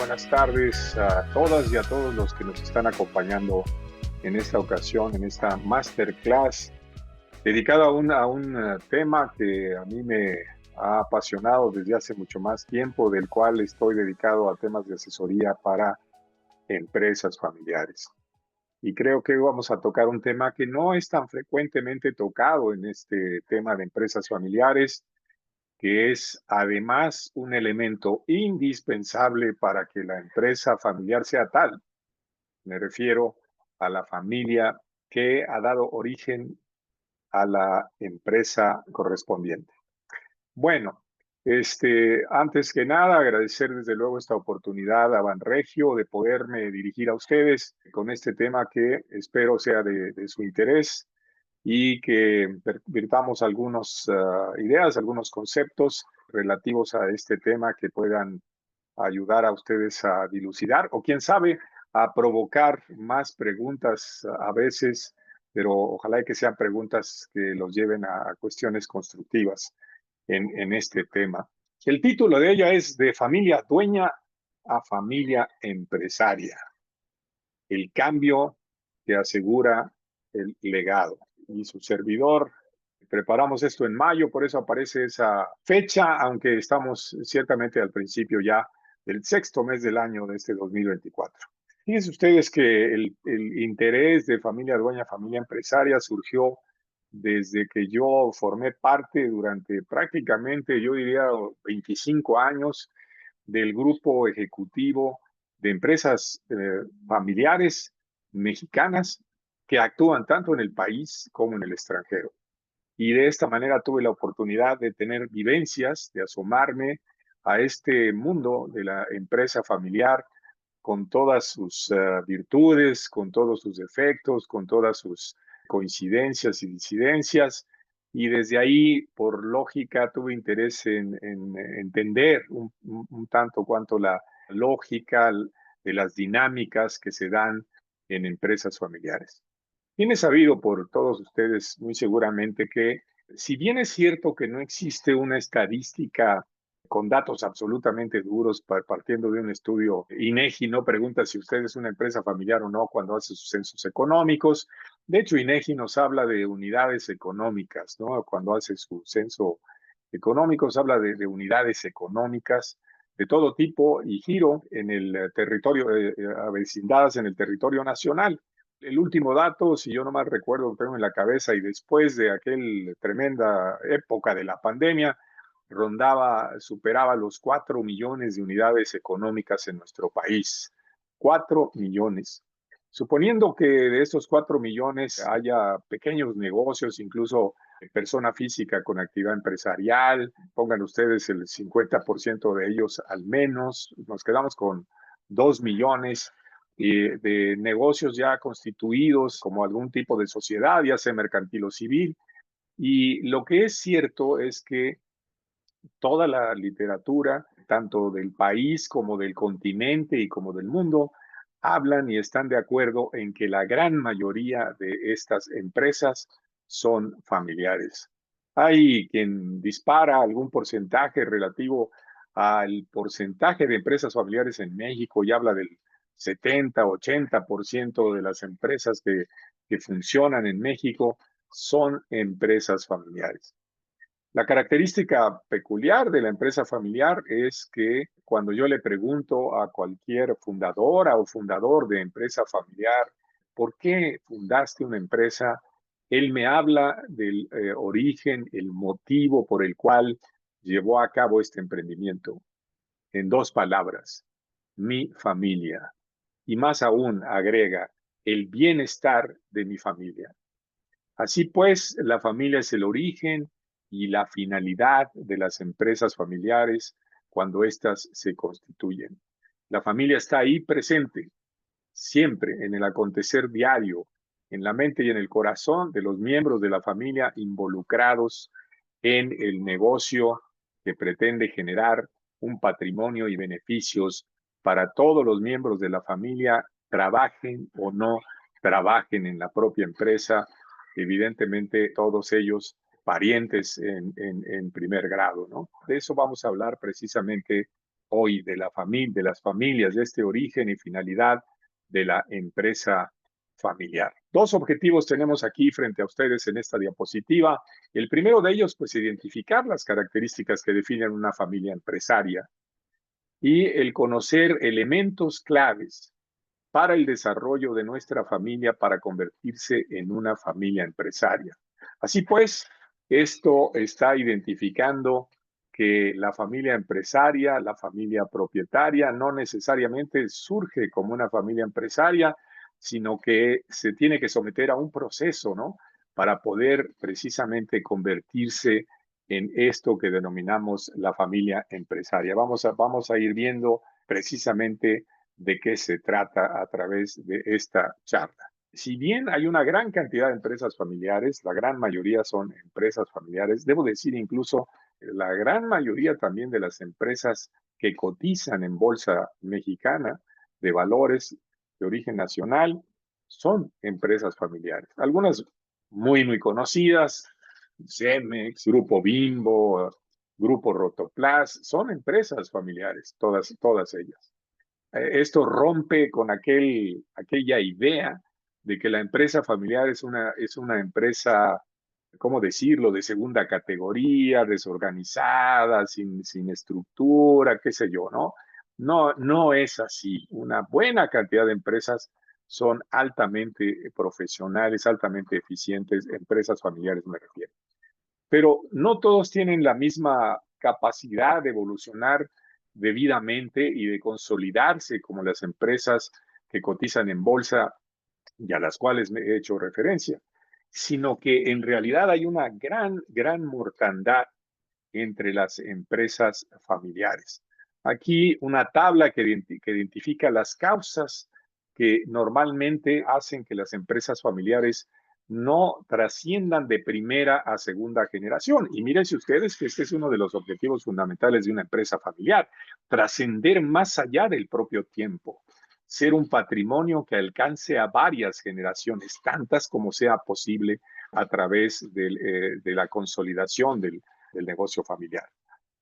buenas tardes a todas y a todos los que nos están acompañando en esta ocasión, en esta masterclass dedicada a un tema que a mí me ha apasionado desde hace mucho más tiempo, del cual estoy dedicado a temas de asesoría para empresas familiares. Y creo que vamos a tocar un tema que no es tan frecuentemente tocado en este tema de empresas familiares, que es además un elemento indispensable para que la empresa familiar sea tal. Me refiero a la familia que ha dado origen a la empresa correspondiente. Bueno, antes que nada, agradecer desde luego esta oportunidad a Banregio de poderme dirigir a ustedes con este tema que espero sea de su interés y que virtamos algunas ideas, algunos conceptos relativos a este tema que puedan ayudar a ustedes a dilucidar o quién sabe, a provocar más preguntas a veces, pero ojalá que sean preguntas que los lleven a cuestiones constructivas en este tema. El título de ella es De familia dueña a familia empresaria, el cambio que asegura el legado. Y su servidor, preparamos esto en mayo, por eso aparece esa fecha, aunque estamos ciertamente al principio ya del sexto mes del año de este 2024. Fíjense ustedes que el interés de familia dueña, familia empresaria surgió desde que yo formé parte durante prácticamente, yo diría, 25 años del grupo ejecutivo de empresas familiares mexicanas que actúan tanto en el país como en el extranjero. Y de esta manera tuve la oportunidad de tener vivencias, de asomarme a este mundo de la empresa familiar con todas sus virtudes, con todos sus defectos, con todas sus coincidencias y disidencias. Y desde ahí, por lógica, tuve interés en entender un tanto cuanto la lógica de las dinámicas que se dan en empresas familiares. Tiene sabido por todos ustedes muy seguramente que si bien es cierto que no existe una estadística con datos absolutamente duros, partiendo de un estudio, INEGI no pregunta si usted es una empresa familiar o no cuando hace sus censos económicos. De hecho, INEGI nos habla de unidades económicas, ¿no? Cuando hace su censo económico, se habla de unidades económicas de todo tipo y giro en el territorio, avecindadas en el territorio nacional. El último dato, si yo no mal recuerdo, lo tengo en la cabeza, y después de aquella tremenda época de la pandemia, superaba los 4 millones de unidades económicas en nuestro país. 4 millones. Suponiendo que de estos 4 millones haya pequeños negocios, incluso persona física con actividad empresarial, pongan ustedes el 50% de ellos al menos, nos quedamos con 2 millones de negocios ya constituidos como algún tipo de sociedad, ya sea mercantil o civil. Y lo que es cierto es que toda la literatura, tanto del país como del continente y como del mundo, hablan y están de acuerdo en que la gran mayoría de estas empresas son familiares. Hay quien dispara algún porcentaje relativo al porcentaje de empresas familiares en México y habla del 70-80% de las empresas que funcionan en México son empresas familiares. La característica peculiar de la empresa familiar es que cuando yo le pregunto a cualquier fundadora o fundador de empresa familiar, ¿por qué fundaste una empresa? Él me habla del origen, el motivo por el cual llevó a cabo este emprendimiento. En dos palabras, mi familia. Y más aún, agrega, el bienestar de mi familia. Así pues, la familia es el origen y la finalidad de las empresas familiares cuando éstas se constituyen. La familia está ahí presente, siempre en el acontecer diario, en la mente y en el corazón de los miembros de la familia involucrados en el negocio que pretende generar un patrimonio y beneficios para todos los miembros de la familia, trabajen o no trabajen en la propia empresa, evidentemente todos ellos parientes en primer grado, ¿no? De eso vamos a hablar precisamente hoy de la familia, de las familias, de este origen y finalidad de la empresa familiar. Dos objetivos tenemos aquí frente a ustedes en esta diapositiva. El primero de ellos, pues, identificar las características que definen una familia empresaria y el conocer elementos claves para el desarrollo de nuestra familia para convertirse en una familia empresaria. Así pues, esto está identificando que la familia empresaria, la familia propietaria, no necesariamente surge como una familia empresaria, sino que se tiene que someter a un proceso, ¿no? Para poder precisamente convertirse en esto que denominamos la familia empresaria. Vamos a ir viendo precisamente de qué se trata a través de esta charla. Si bien hay una gran cantidad de empresas familiares, la gran mayoría son empresas familiares, debo decir incluso la gran mayoría también de las empresas que cotizan en bolsa mexicana de valores de origen nacional son empresas familiares. Algunas muy conocidas, Cemex, Grupo Bimbo, Grupo Rotoplas, son empresas familiares, todas ellas. Esto rompe con aquella idea de que la empresa familiar es una empresa, ¿cómo decirlo?, de segunda categoría, desorganizada, sin estructura, qué sé yo, ¿no? No es así. Una buena cantidad de empresas son altamente profesionales, altamente eficientes, empresas familiares me refiero. Pero no todos tienen la misma capacidad de evolucionar debidamente y de consolidarse como las empresas que cotizan en bolsa y a las cuales me he hecho referencia, sino que en realidad hay una gran mortandad entre las empresas familiares. Aquí una tabla que identifica las causas que normalmente hacen que las empresas familiares no trasciendan de primera a segunda generación. Y mírense ustedes que este es uno de los objetivos fundamentales de una empresa familiar, trascender más allá del propio tiempo, ser un patrimonio que alcance a varias generaciones, tantas como sea posible a través de la consolidación del negocio familiar.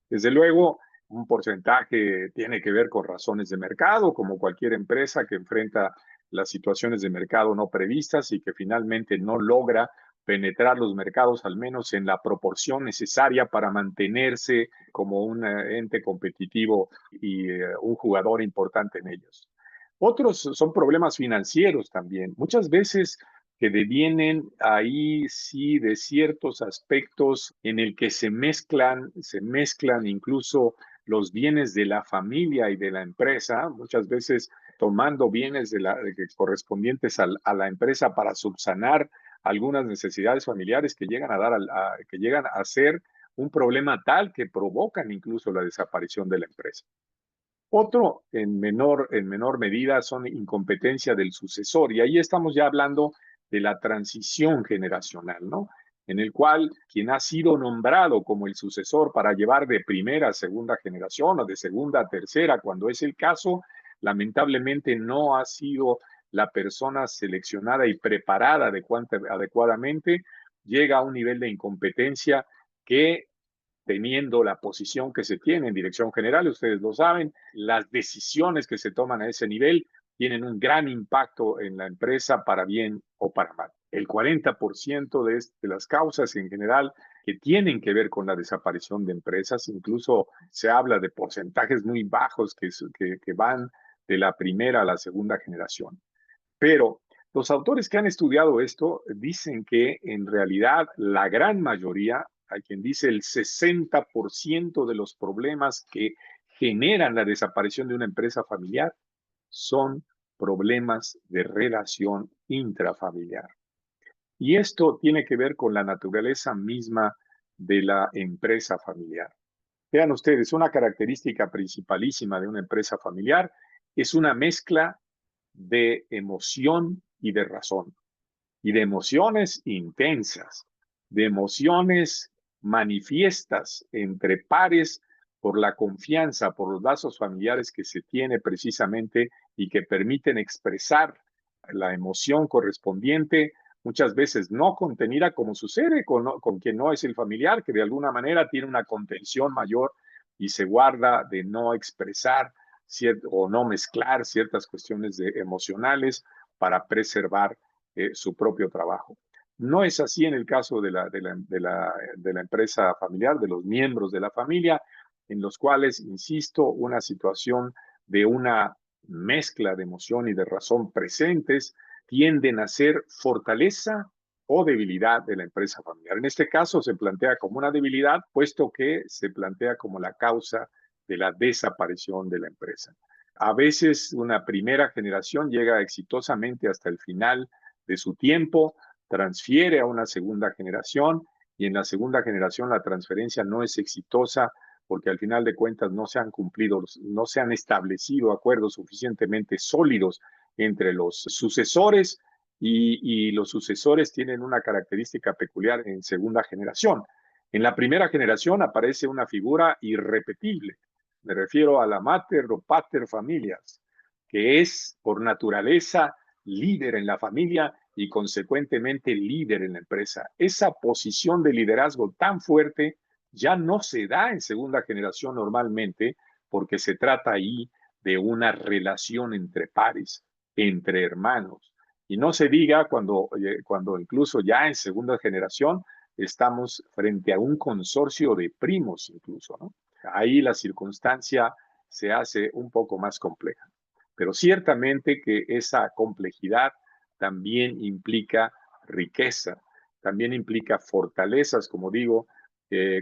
Desde luego, un porcentaje tiene que ver con razones de mercado, como cualquier empresa que enfrenta las situaciones de mercado no previstas y que finalmente no logra penetrar los mercados, al menos en la proporción necesaria para mantenerse como un ente competitivo y un jugador importante en ellos. Otros son problemas financieros también. Muchas veces que devienen ahí sí de ciertos aspectos en el que se mezclan incluso los bienes de la familia y de la empresa, muchas veces tomando bienes correspondientes a la empresa para subsanar algunas necesidades familiares que llegan que llegan a ser un problema tal que provocan incluso la desaparición de la empresa. Otro, en menor medida, son incompetencia del sucesor. Y ahí estamos ya hablando de la transición generacional, ¿no? En el cual quien ha sido nombrado como el sucesor para llevar de primera a segunda generación o de segunda a tercera, cuando es el caso, lamentablemente no ha sido la persona seleccionada y preparada adecuadamente, llega a un nivel de incompetencia que teniendo la posición que se tiene en dirección general, ustedes lo saben, las decisiones que se toman a ese nivel tienen un gran impacto en la empresa para bien o para mal. El 40% de las causas en general que tienen que ver con la desaparición de empresas, incluso se habla de porcentajes muy bajos que van de la primera a la segunda generación. Pero los autores que han estudiado esto dicen que en realidad la gran mayoría, hay quien dice el 60% de los problemas que generan la desaparición de una empresa familiar son problemas de relación intrafamiliar. Y esto tiene que ver con la naturaleza misma de la empresa familiar. Vean ustedes, una característica principalísima de una empresa familiar es una mezcla de emoción y de razón, y de emociones intensas, de emociones manifiestas entre pares por la confianza, por los lazos familiares que se tiene precisamente y que permiten expresar la emoción correspondiente, muchas veces no contenida como sucede con quien no es el familiar, que de alguna manera tiene una contención mayor y se guarda de no expresar o no mezclar ciertas cuestiones emocionales para preservar su propio trabajo. No es así en el caso de la empresa familiar, de los miembros de la familia, en los cuales, insisto, una situación de una mezcla de emoción y de razón presentes tienden a ser fortaleza o debilidad de la empresa familiar. En este caso se plantea como una debilidad, puesto que se plantea como la causa de la desaparición de la empresa. A veces una primera generación llega exitosamente hasta el final de su tiempo, transfiere a una segunda generación y en la segunda generación la transferencia no es exitosa porque al final de cuentas no se han cumplido, no se han establecido acuerdos suficientemente sólidos entre los sucesores y los sucesores tienen una característica peculiar en segunda generación. En la primera generación aparece una figura irrepetible. Me refiero a la mater o pater familias, que es por naturaleza líder en la familia y consecuentemente líder en la empresa. Esa posición de liderazgo tan fuerte ya no se da en segunda generación normalmente porque se trata ahí de una relación entre pares, entre hermanos. Y no se diga cuando incluso ya en segunda generación estamos frente a un consorcio de primos incluso, ¿no? Ahí la circunstancia se hace un poco más compleja. Pero ciertamente que esa complejidad también implica riqueza, también implica fortalezas, como digo,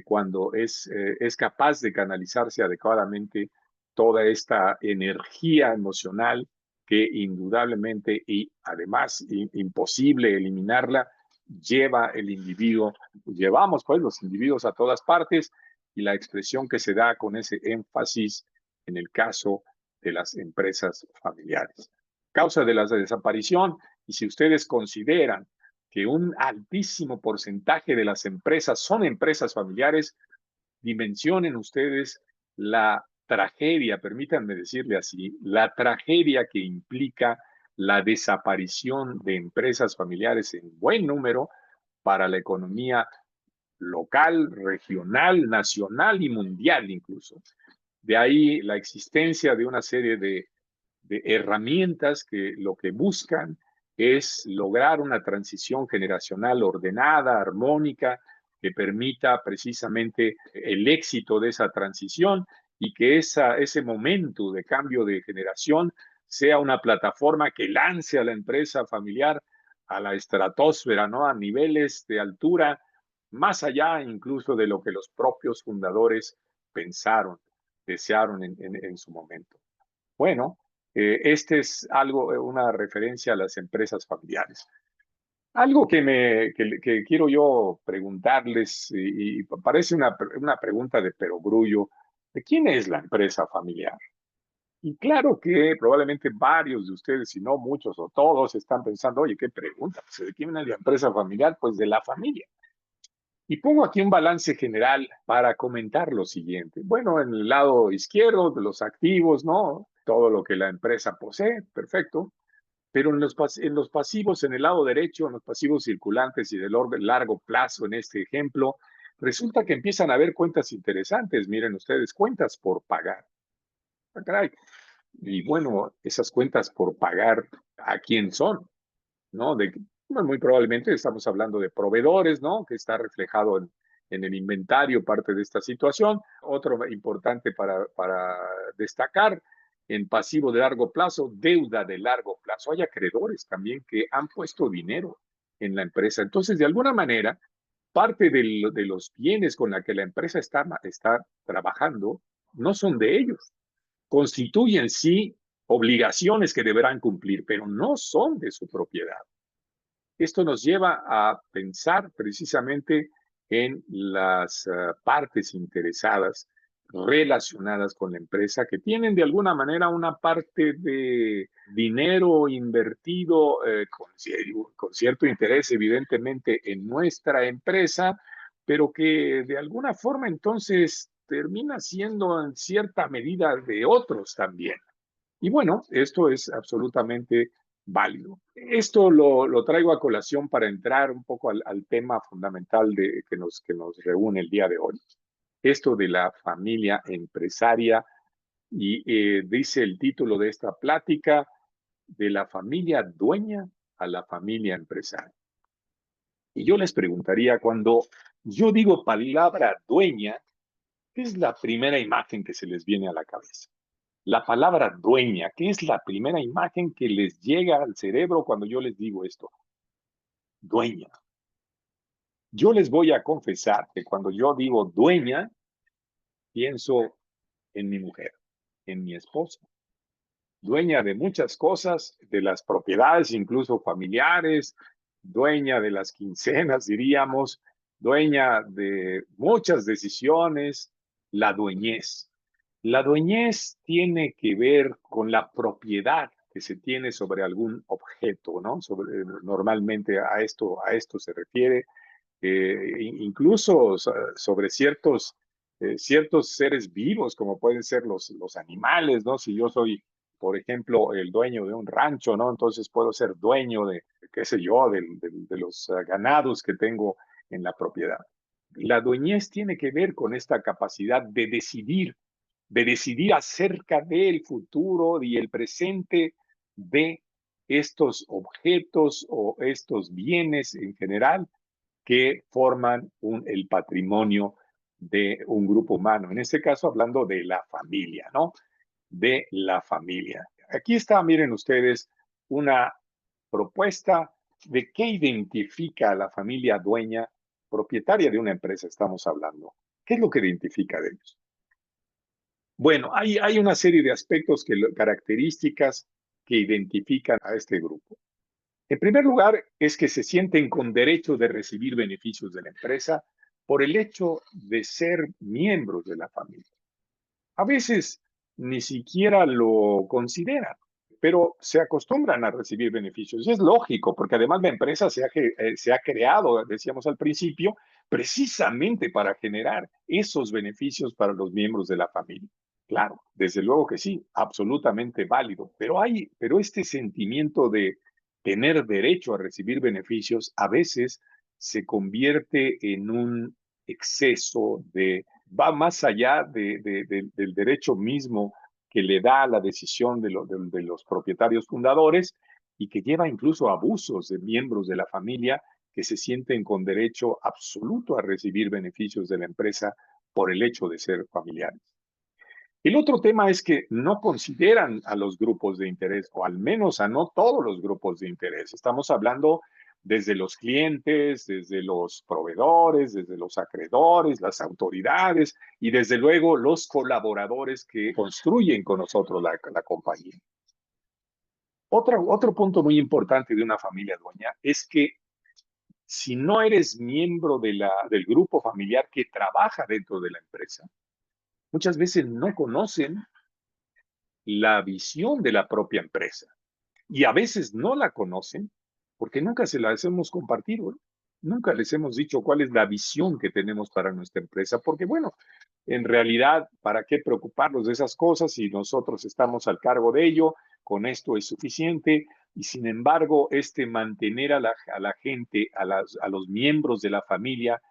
cuando es capaz de canalizarse adecuadamente toda esta energía emocional que indudablemente y además imposible eliminarla, lleva el individuo, llevamos pues los individuos a todas partes y la expresión que se da con ese énfasis en el caso de las empresas familiares. Causa de la desaparición, y si ustedes consideran que un altísimo porcentaje de las empresas son empresas familiares, dimensionen ustedes la tragedia, permítanme decirle así, la tragedia que implica la desaparición de empresas familiares en buen número para la economía local, regional, nacional y mundial incluso. De ahí la existencia de una serie de herramientas que lo que buscan es lograr una transición generacional ordenada, armónica, que permita precisamente el éxito de esa transición y que ese momento de cambio de generación sea una plataforma que lance a la empresa familiar a la estratosfera, ¿no? A niveles de altura más allá incluso de lo que los propios fundadores pensaron, desearon en su momento. Bueno, este es algo, una referencia a las empresas familiares. Algo que quiero yo preguntarles, y parece una pregunta de perogrullo, ¿de quién es la empresa familiar? Y claro que probablemente varios de ustedes, si no muchos o todos, están pensando, oye, ¿qué pregunta? ¿De quién es la empresa familiar? Pues de la familia. Y pongo aquí un balance general para comentar lo siguiente. Bueno, en el lado izquierdo de los activos, ¿no? Todo lo que la empresa posee, perfecto. Pero en los pasivos, en el lado derecho, en los pasivos circulantes y de largo plazo, en este ejemplo, resulta que empiezan a haber cuentas interesantes. Miren ustedes, cuentas por pagar. Ah, caray. Y bueno, esas cuentas por pagar, ¿a quién son? ¿No? Muy probablemente estamos hablando de proveedores, ¿no? Que está reflejado en el inventario parte de esta situación. Otro importante para destacar, en pasivo de largo plazo, deuda de largo plazo. Hay acreedores también que han puesto dinero en la empresa. Entonces, de alguna manera, parte de los bienes con la que la empresa está trabajando no son de ellos. Constituyen sí obligaciones que deberán cumplir, pero no son de su propiedad. Esto nos lleva a pensar precisamente en las partes interesadas relacionadas con la empresa que tienen de alguna manera una parte de dinero invertido con cierto interés evidentemente en nuestra empresa, pero que de alguna forma entonces termina siendo en cierta medida de otros también. Y bueno, esto es absolutamente válido. Esto lo traigo a colación para entrar un poco al tema fundamental que nos reúne el día de hoy. esto de la familia empresaria y dice el título de esta plática, de la familia dueña a la familia empresaria. Y yo les preguntaría, cuando yo digo palabra dueña, ¿qué es la primera imagen que se les viene a la cabeza? La palabra dueña, ¿qué es la primera imagen que les llega al cerebro cuando yo les digo esto? Dueña. Yo les voy a confesar que cuando yo digo dueña, pienso en mi mujer, en mi esposa, dueña de muchas cosas, de las propiedades, incluso familiares, dueña de las quincenas, diríamos, dueña de muchas decisiones, la dueñez. La dueñez tiene que ver con la propiedad que se tiene sobre algún objeto, ¿no? Normalmente a esto se refiere incluso sobre ciertos seres vivos, como pueden ser los animales, ¿no? Si yo soy, por ejemplo, el dueño de un rancho, ¿no? Entonces puedo ser dueño de, qué sé yo, de los ganados que tengo en la propiedad. La dueñez tiene que ver con esta capacidad de decidir acerca del futuro y el presente de estos objetos o estos bienes en general que forman el patrimonio de un grupo humano. En este caso, hablando de la familia, ¿no? De la familia. Aquí está, miren ustedes, una propuesta de qué identifica a la familia dueña, propietaria de una empresa, estamos hablando. ¿Qué es lo que identifica de ellos? Bueno, hay una serie de aspectos, características que identifican a este grupo. En primer lugar, es que se sienten con derecho de recibir beneficios de la empresa por el hecho de ser miembros de la familia. A veces ni siquiera lo consideran, pero se acostumbran a recibir beneficios. Y es lógico, porque además la empresa se ha creado, decíamos al principio, precisamente para generar esos beneficios para los miembros de la familia. Claro, desde luego que sí, absolutamente válido, pero este sentimiento de tener derecho a recibir beneficios a veces se convierte en un exceso va más allá del derecho mismo que le da la decisión de los propietarios fundadores y que lleva incluso a abusos de miembros de la familia que se sienten con derecho absoluto a recibir beneficios de la empresa por el hecho de ser familiares. El otro tema es que no consideran a los grupos de interés, o al menos a no todos los grupos de interés. Estamos hablando desde los clientes, desde los proveedores, desde los acreedores, las autoridades y desde luego los colaboradores que construyen con nosotros la compañía. Otro punto muy importante de una familia dueña es que si no eres miembro del grupo familiar que trabaja dentro de la empresa, muchas veces no conocen la visión de la propia empresa. Y a veces no la conocen porque nunca se las hemos compartido, ¿no? Nunca les hemos dicho cuál es la visión que tenemos para nuestra empresa, porque bueno, en realidad, ¿para qué preocuparnos de esas cosas si nosotros estamos al cargo de ello? Con esto es suficiente. Y sin embargo, mantener a la gente, a los miembros de la familia,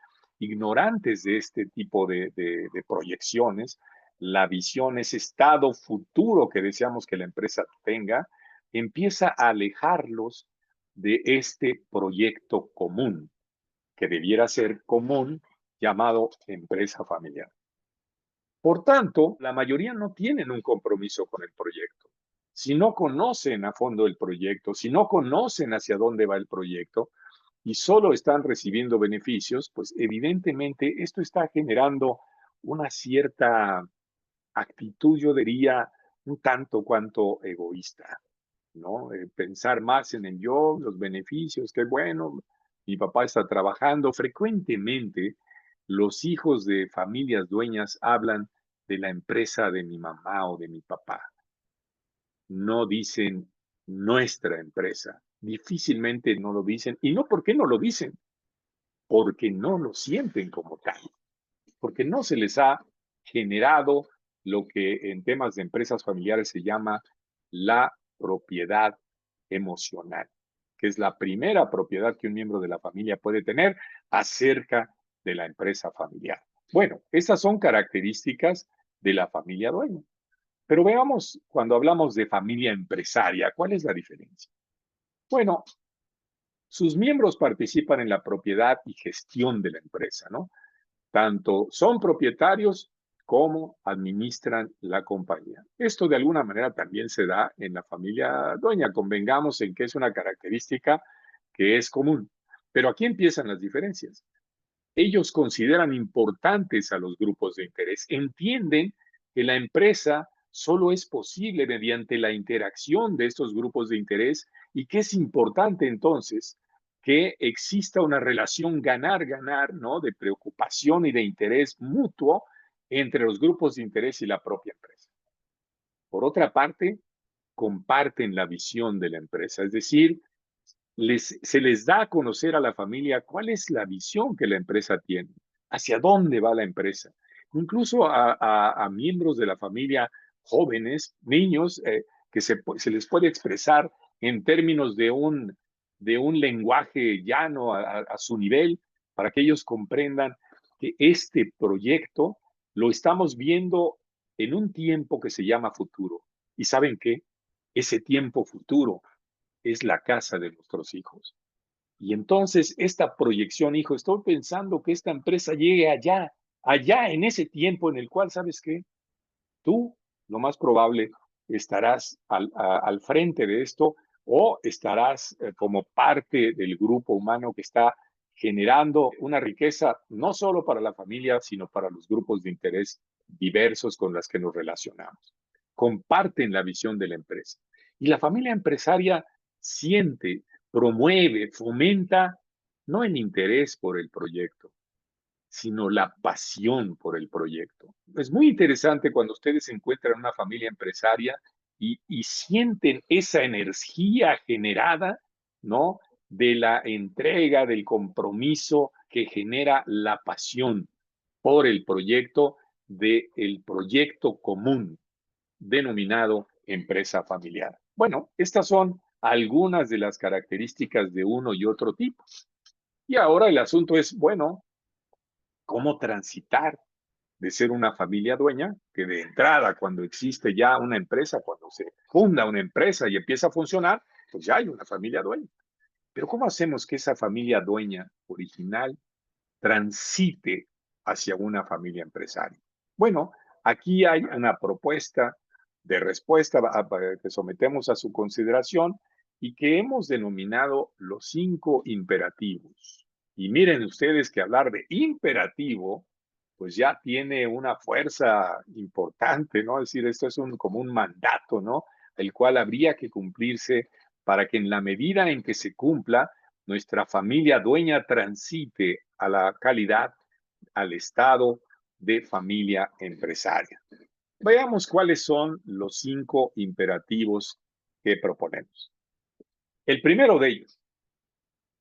ignorantes de este tipo de proyecciones, la visión, ese estado futuro que deseamos que la empresa tenga, empieza a alejarlos de este proyecto común, que debiera ser común, llamado empresa familiar. Por tanto, la mayoría no tienen un compromiso con el proyecto. Si no conocen a fondo el proyecto, si no conocen hacia dónde va el proyecto y solo están recibiendo beneficios, pues evidentemente esto está generando una cierta actitud, yo diría, un tanto cuanto egoísta, ¿no? Pensar más en el yo, los beneficios, qué bueno, mi papá está trabajando. Frecuentemente, los hijos de familias dueñas hablan de la empresa de mi mamá o de mi papá. No dicen nuestra empresa. Difícilmente no lo dicen. ¿Y no por qué no lo dicen? Porque no lo sienten como tal. Porque no se les ha generado lo que en temas de empresas familiares se llama la propiedad emocional, que es la primera propiedad que un miembro de la familia puede tener acerca de la empresa familiar. Bueno, estas son características de la familia dueña. Pero veamos, cuando hablamos de familia empresaria, ¿cuál es la diferencia? Bueno, sus miembros participan en la propiedad y gestión de la empresa, ¿no? Tanto son propietarios como administran la compañía. Esto de alguna manera también se da en la familia dueña. Convengamos en que es una característica que es común. Pero aquí empiezan las diferencias. Ellos consideran importantes a los grupos de interés, entienden que la empresa solo es posible mediante la interacción de estos grupos de interés y que es importante entonces que exista una relación ganar-ganar, ¿no? De preocupación y de interés mutuo entre los grupos de interés y la propia empresa. Por otra parte, comparten la visión de la empresa, es decir, se les da a conocer a la familia cuál es la visión que la empresa tiene, hacia dónde va la empresa. Incluso a miembros de la familia jóvenes, niños, que se les puede expresar en términos de un lenguaje llano a su nivel, para que ellos comprendan que este proyecto lo estamos viendo en un tiempo que se llama futuro. ¿Y saben qué? Ese tiempo futuro es la casa de nuestros hijos. Y entonces esta proyección, hijo, estoy pensando que esta empresa llegue allá, allá en ese tiempo en el cual, ¿sabes qué? Tú, lo más probable, estarás al frente de esto o estarás como parte del grupo humano que está generando una riqueza no solo para la familia, sino para los grupos de interés diversos con los que nos relacionamos. Comparten la visión de la empresa. Y la familia empresaria siente, promueve, fomenta no el interés por el proyecto, sino la pasión por el proyecto. Es muy interesante cuando ustedes se encuentran en una familia empresaria y sienten esa energía generada, ¿no? De la entrega, del compromiso que genera la pasión por el proyecto, del proyecto común denominado empresa familiar. Bueno, estas son algunas de las características de uno y otro tipo. Y ahora el asunto es, bueno, ¿cómo transitar de ser una familia dueña, que de entrada, cuando existe ya una empresa, cuando se funda una empresa y empieza a funcionar, pues ya hay una familia dueña? Pero ¿cómo hacemos que esa familia dueña original transite hacia una familia empresaria? Bueno, aquí hay una propuesta de respuesta que sometemos a su consideración y que hemos denominado los 5 imperativos. Y miren ustedes que hablar de imperativo, pues ya tiene una fuerza importante, ¿no? Es decir, esto es como un mandato, ¿no? El cual habría que cumplirse para que en la medida en que se cumpla, nuestra familia dueña transite a la calidad, al estado de familia empresaria. Veamos cuáles son los 5 imperativos que proponemos. El primero de ellos,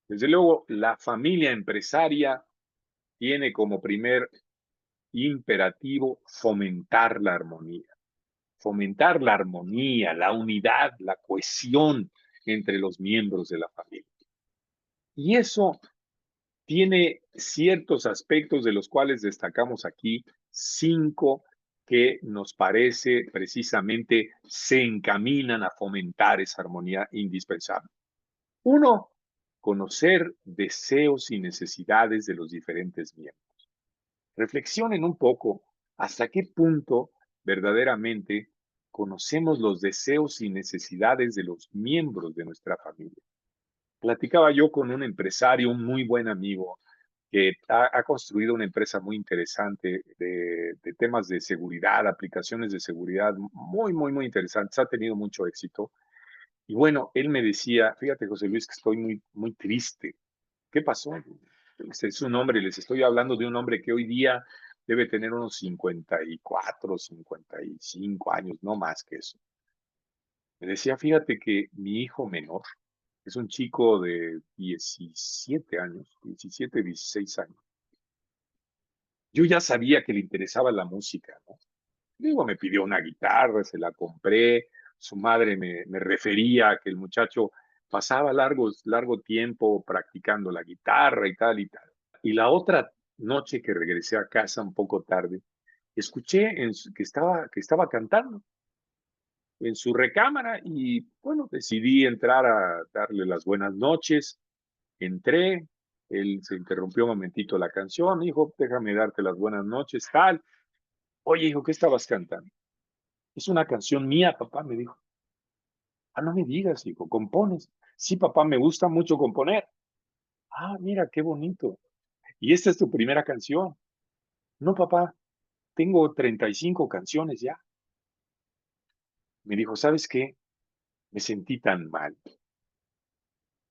desde luego, la familia empresaria tiene como primer imperativo fomentar la armonía, la unidad, la cohesión entre los miembros de la familia. Y eso tiene ciertos aspectos de los cuales destacamos aquí 5 que nos parece precisamente se encaminan a fomentar esa armonía indispensable. Uno, conocer deseos y necesidades de los diferentes miembros. Reflexionen un poco hasta qué punto verdaderamente conocemos los deseos y necesidades de los miembros de nuestra familia. Platicaba yo con un empresario, un muy buen amigo, que ha construido una empresa muy interesante de temas de seguridad, aplicaciones de seguridad muy, muy, muy interesantes. Ha tenido mucho éxito. Y bueno, él me decía, fíjate, José Luis, que estoy muy, muy triste. ¿Qué pasó? Es un hombre, les estoy hablando de un hombre que hoy día debe tener unos 54, 55 años, no más que eso. Me decía, fíjate que mi hijo menor es un chico de 17 años, 17, 16 años. Yo ya sabía que le interesaba la música, ¿no? Digo, me pidió una guitarra, se la compré, su madre me refería a que el muchacho pasaba largo tiempo practicando la guitarra y tal y tal. Y la otra noche que regresé a casa un poco tarde, escuché que estaba cantando en su recámara y bueno, decidí entrar a darle las buenas noches. Entré, él se interrumpió un momentito la canción, hijo, déjame darte las buenas noches, tal. Oye, hijo, ¿qué estabas cantando? Es una canción mía, papá, me dijo. Ah, no me digas, hijo, compones. Sí, papá, me gusta mucho componer. Ah, mira, qué bonito. ¿Y esta es tu primera canción? No, papá, tengo 35 canciones ya. Me dijo, ¿sabes qué? Me sentí tan mal.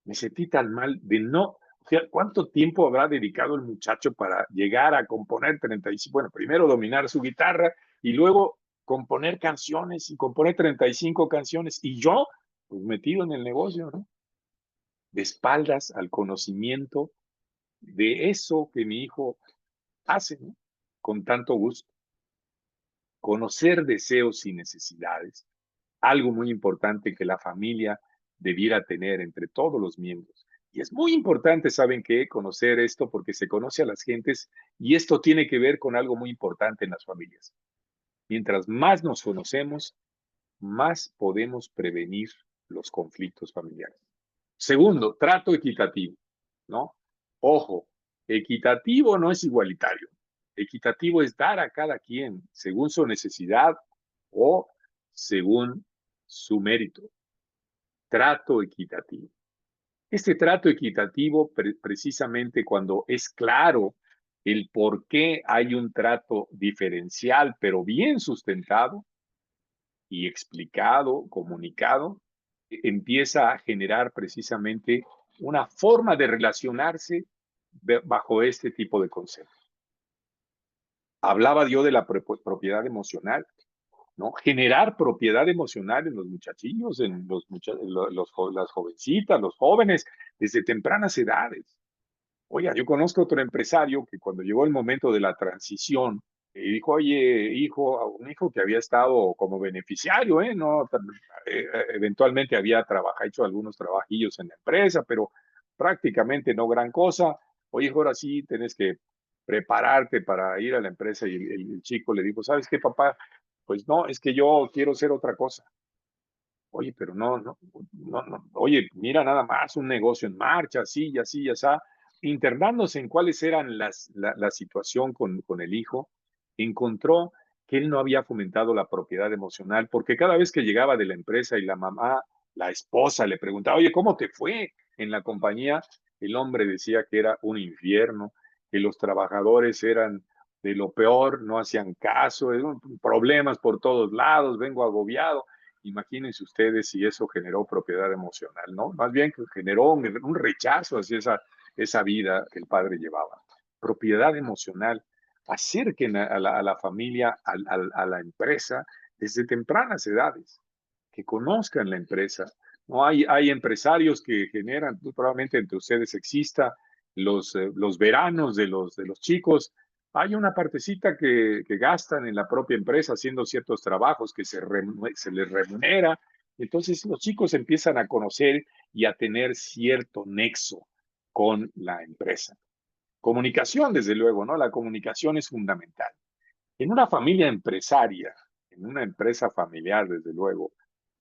Me sentí tan mal de no, o sea, ¿cuánto tiempo habrá dedicado el muchacho para llegar a componer 35? Bueno, primero dominar su guitarra y luego componer canciones y componer 35 canciones. Y yo, pues metido en el negocio, ¿no? De espaldas al conocimiento de eso que mi hijo hace, ¿no? Con tanto gusto. Conocer deseos y necesidades, algo muy importante que la familia debiera tener entre todos los miembros. Y es muy importante, ¿saben qué? Conocer esto porque se conoce a las gentes y esto tiene que ver con algo muy importante en las familias. Mientras más nos conocemos, más podemos prevenir los conflictos familiares. Segundo, trato equitativo, ¿no? Ojo, equitativo no es igualitario. Equitativo es dar a cada quien según su necesidad o según su mérito. Trato equitativo. Este trato equitativo, precisamente cuando es claro el por qué hay un trato diferencial, pero bien sustentado y explicado, comunicado, empieza a generar precisamente una forma de relacionarse bajo este tipo de conceptos. Hablaba yo de la propiedad emocional, ¿no? Generar propiedad emocional en los muchachillos, en las jovencitas, los jóvenes, desde tempranas edades. Oiga, yo conozco otro empresario que cuando llegó el momento de la transición, dijo, oye, hijo, a un hijo que había estado como beneficiario, ¿no? Eventualmente había hecho algunos trabajillos en la empresa, pero prácticamente no gran cosa. Oye, hijo, ahora sí tienes que prepararte para ir a la empresa. Y el chico le dijo, ¿sabes qué, papá? Pues no, es que yo quiero hacer otra cosa. Oye, pero no, oye, mira nada más un negocio en marcha, así y así y así, internándose en cuáles eran la situación con el hijo, encontró que él no había fomentado la propiedad emocional, porque cada vez que llegaba de la empresa y la mamá, la esposa le preguntaba, oye, ¿cómo te fue en la compañía? El hombre decía que era un infierno, que los trabajadores eran de lo peor, no hacían caso, problemas por todos lados, vengo agobiado. Imagínense ustedes si eso generó propiedad emocional, ¿no? Más bien que generó un rechazo hacia esa vida que el padre llevaba. Propiedad emocional. Acerquen a la familia, a la empresa desde tempranas edades, que conozcan la empresa. No hay empresarios que generan, probablemente entre ustedes exista los veranos de los chicos. Hay una partecita que gastan en la propia empresa haciendo ciertos trabajos que se les remunera. Entonces los chicos empiezan a conocer y a tener cierto nexo con la empresa. Comunicación, desde luego, ¿no? La comunicación es fundamental. En una familia empresaria, en una empresa familiar, desde luego,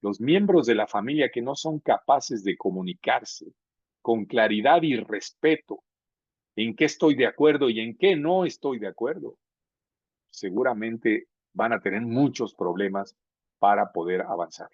los miembros de la familia que no son capaces de comunicarse con claridad y respeto en qué estoy de acuerdo y en qué no estoy de acuerdo, seguramente van a tener muchos problemas para poder avanzar.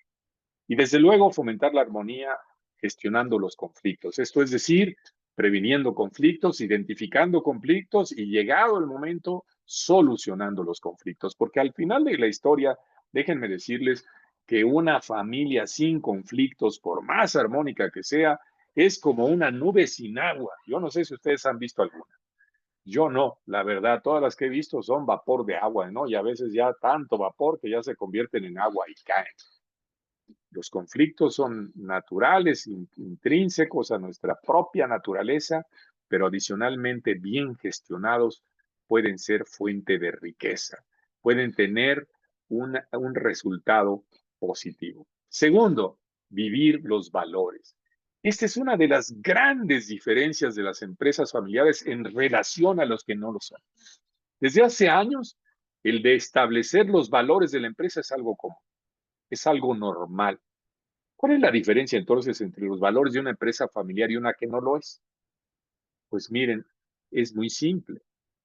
Y desde luego fomentar la armonía gestionando los conflictos. Esto es decir, previniendo conflictos, identificando conflictos y llegado el momento, solucionando los conflictos. Porque al final de la historia, déjenme decirles que una familia sin conflictos, por más armónica que sea, es como una nube sin agua. Yo no sé si ustedes han visto alguna. Yo no, la verdad, todas las que he visto son vapor de agua, ¿no? Y a veces ya tanto vapor que ya se convierten en agua y caen. Los conflictos son naturales, intrínsecos a nuestra propia naturaleza, pero adicionalmente bien gestionados pueden ser fuente de riqueza, pueden tener un resultado positivo. Segundo, vivir los valores. Esta es una de las grandes diferencias de las empresas familiares en relación a los que no lo son. Desde hace años, el de establecer los valores de la empresa es algo común, es algo normal. ¿Cuál es la diferencia entonces entre los valores de una empresa familiar y una que no lo es? Pues miren, es muy simple.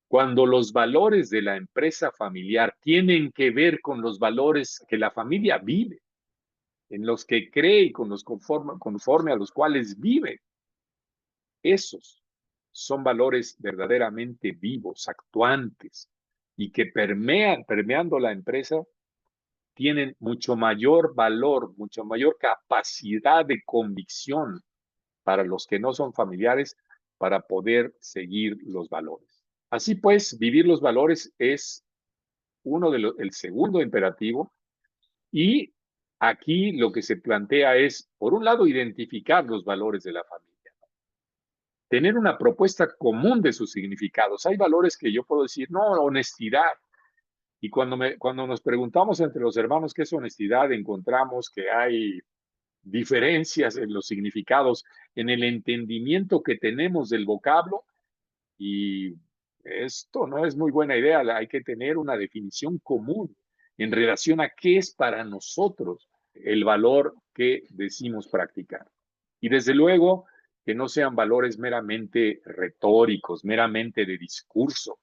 Cuando los valores de la empresa familiar tienen que ver con los valores que la familia vive, en los que cree y con los conforme a los cuales vive, esos son valores verdaderamente vivos, actuantes, y que permeando la empresa, tienen mucho mayor valor, mucha mayor capacidad de convicción para los que no son familiares para poder seguir los valores. Así pues, vivir los valores es el segundo imperativo, y aquí lo que se plantea es, por un lado, identificar los valores de la familia, tener una propuesta común de sus significados. Hay valores que yo puedo decir, no, honestidad. Y cuando nos preguntamos entre los hermanos qué es honestidad, encontramos que hay diferencias en los significados, en el entendimiento que tenemos del vocablo, y esto no es muy buena idea. Hay que tener una definición común en relación a qué es para nosotros el valor que decimos practicar. Y desde luego que no sean valores meramente retóricos, meramente de discurso,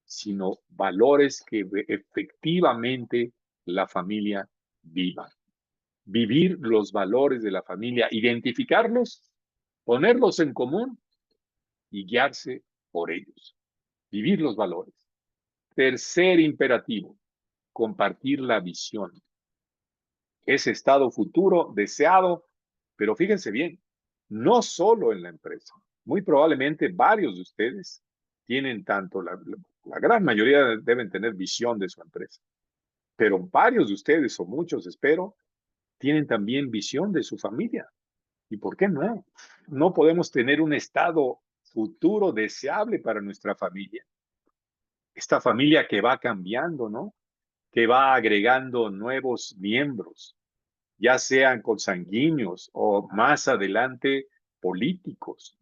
sino valores que efectivamente la familia viva. Vivir los valores de la familia, identificarlos, ponerlos en común y guiarse por ellos. Vivir los valores. Tercer imperativo, compartir la visión. Ese estado futuro deseado, pero fíjense bien, no solo en la empresa. Muy probablemente varios de ustedes tienen tanto, la gran mayoría deben tener visión de su empresa, pero varios de ustedes, o muchos espero, tienen también visión de su familia. ¿Y por qué no? No podemos tener un estado futuro deseable para nuestra familia. Esta familia que va cambiando, ¿no? Que va agregando nuevos miembros, ya sean consanguíneos o más adelante políticos,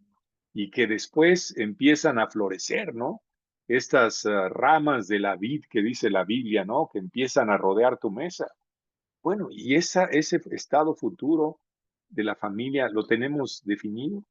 y que después empiezan a florecer, ¿no? Estas ramas de la vid que dice la Biblia, ¿no? Que empiezan a rodear tu mesa. Bueno, y ese estado futuro de la familia, ¿lo tenemos definido?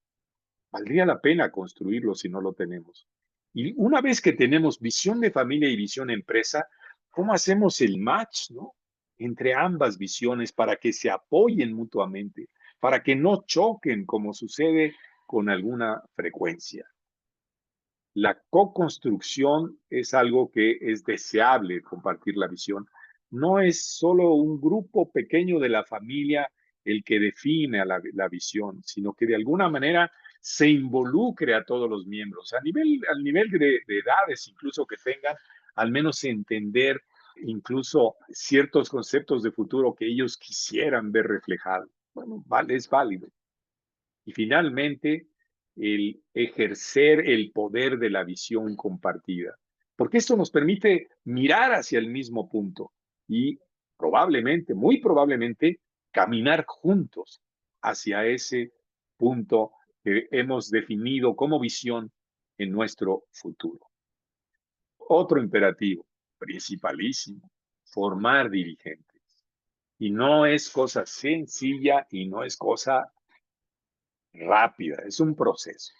Valdría la pena construirlo si no lo tenemos. Y una vez que tenemos visión de familia y visión empresa, ¿cómo hacemos el match, no? Entre ambas visiones para que se apoyen mutuamente, para que no choquen como sucede con alguna frecuencia. La co-construcción es algo que es deseable compartir la visión. No es solo un grupo pequeño de la familia el que define a la visión, sino que de alguna manera se involucre a todos los miembros, al nivel de edades incluso que tengan, al menos entender incluso ciertos conceptos de futuro que ellos quisieran ver reflejados. Bueno, vale, es válido. Y finalmente, el ejercer el poder de la visión compartida, porque esto nos permite mirar hacia el mismo punto y probablemente, muy probablemente, caminar juntos hacia ese punto que hemos definido como visión en nuestro futuro. Otro imperativo principalísimo, formar dirigentes. Y no es cosa sencilla y no es cosa rápida, es un proceso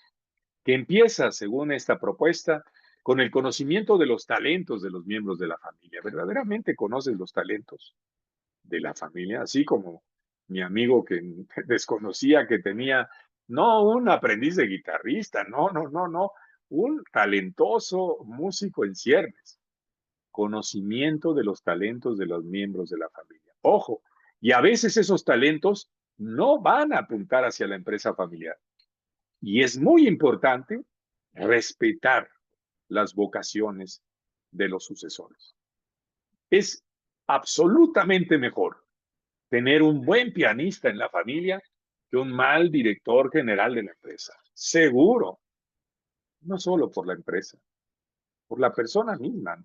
que empieza, según esta propuesta, con el conocimiento de los talentos de los miembros de la familia. Verdaderamente conoces los talentos de la familia, así como mi amigo que desconocía que tenía no un aprendiz de guitarrista, no, un talentoso músico en ciernes. Conocimiento de los talentos de los miembros de la familia. Ojo, y a veces esos talentos no van a apuntar hacia la empresa familiar. Y es muy importante respetar las vocaciones de los sucesores. Es absolutamente mejor tener un buen pianista en la familia que un mal director general de la empresa. Seguro. No solo por la empresa, por la persona misma, ¿no?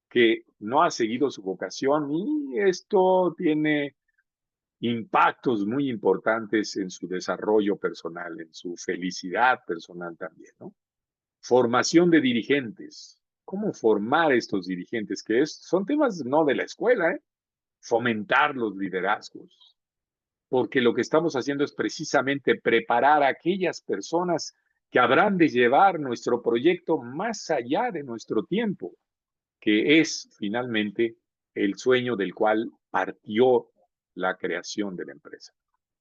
Que no ha seguido su vocación, y esto tiene impactos muy importantes en su desarrollo personal, en su felicidad personal también, ¿no? Formación de dirigentes. ¿Cómo formar estos dirigentes? Son temas no de la escuela, ¿eh? Fomentar los liderazgos, porque lo que estamos haciendo es precisamente preparar a aquellas personas que habrán de llevar nuestro proyecto más allá de nuestro tiempo, que es finalmente el sueño del cual partió la creación de la empresa.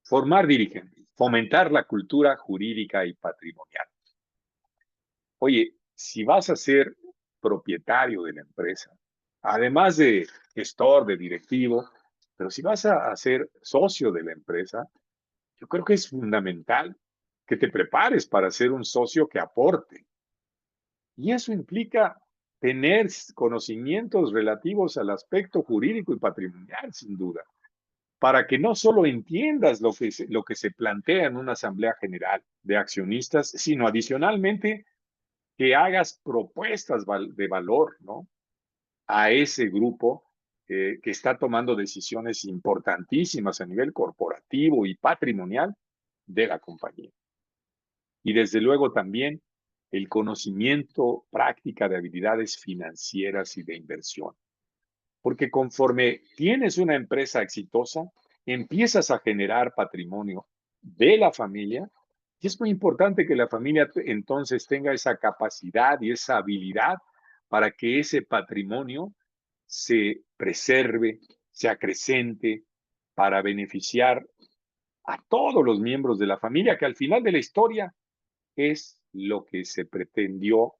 Formar dirigentes, fomentar la cultura jurídica y patrimonial. Oye, si vas a ser propietario de la empresa, además de gestor, de directivo, pero si vas a ser socio de la empresa, yo creo que es fundamental que te prepares para ser un socio que aporte. Y eso implica tener conocimientos relativos al aspecto jurídico y patrimonial, sin duda, para que no solo entiendas lo que se plantea en una asamblea general de accionistas, sino adicionalmente que hagas propuestas de valor, ¿no? A ese grupo que está tomando decisiones importantísimas a nivel corporativo y patrimonial de la compañía. Y desde luego también el conocimiento, práctica de habilidades financieras y de inversión. Porque conforme tienes una empresa exitosa, empiezas a generar patrimonio de la familia y es muy importante que la familia entonces tenga esa capacidad y esa habilidad para que ese patrimonio se preserve, se acrecente para beneficiar a todos los miembros de la familia, que al final de la historia es lo que se pretendió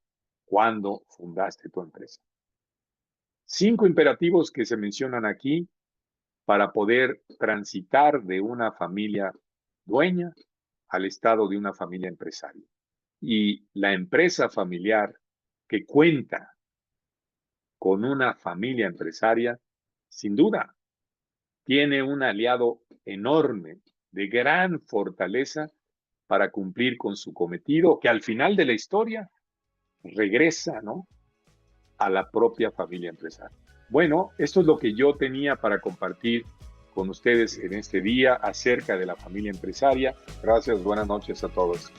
cuando fundaste tu empresa. 5 imperativos que se mencionan aquí para poder transitar de una familia dueña al estado de una familia empresaria. Y la empresa familiar que cuenta con una familia empresaria, sin duda, tiene un aliado enorme, de gran fortaleza, para cumplir con su cometido, que al final de la historia regresa, ¿no?, a la propia familia empresaria. Bueno, esto es lo que yo tenía para compartir con ustedes en este día acerca de la familia empresaria. Gracias, buenas noches a todos.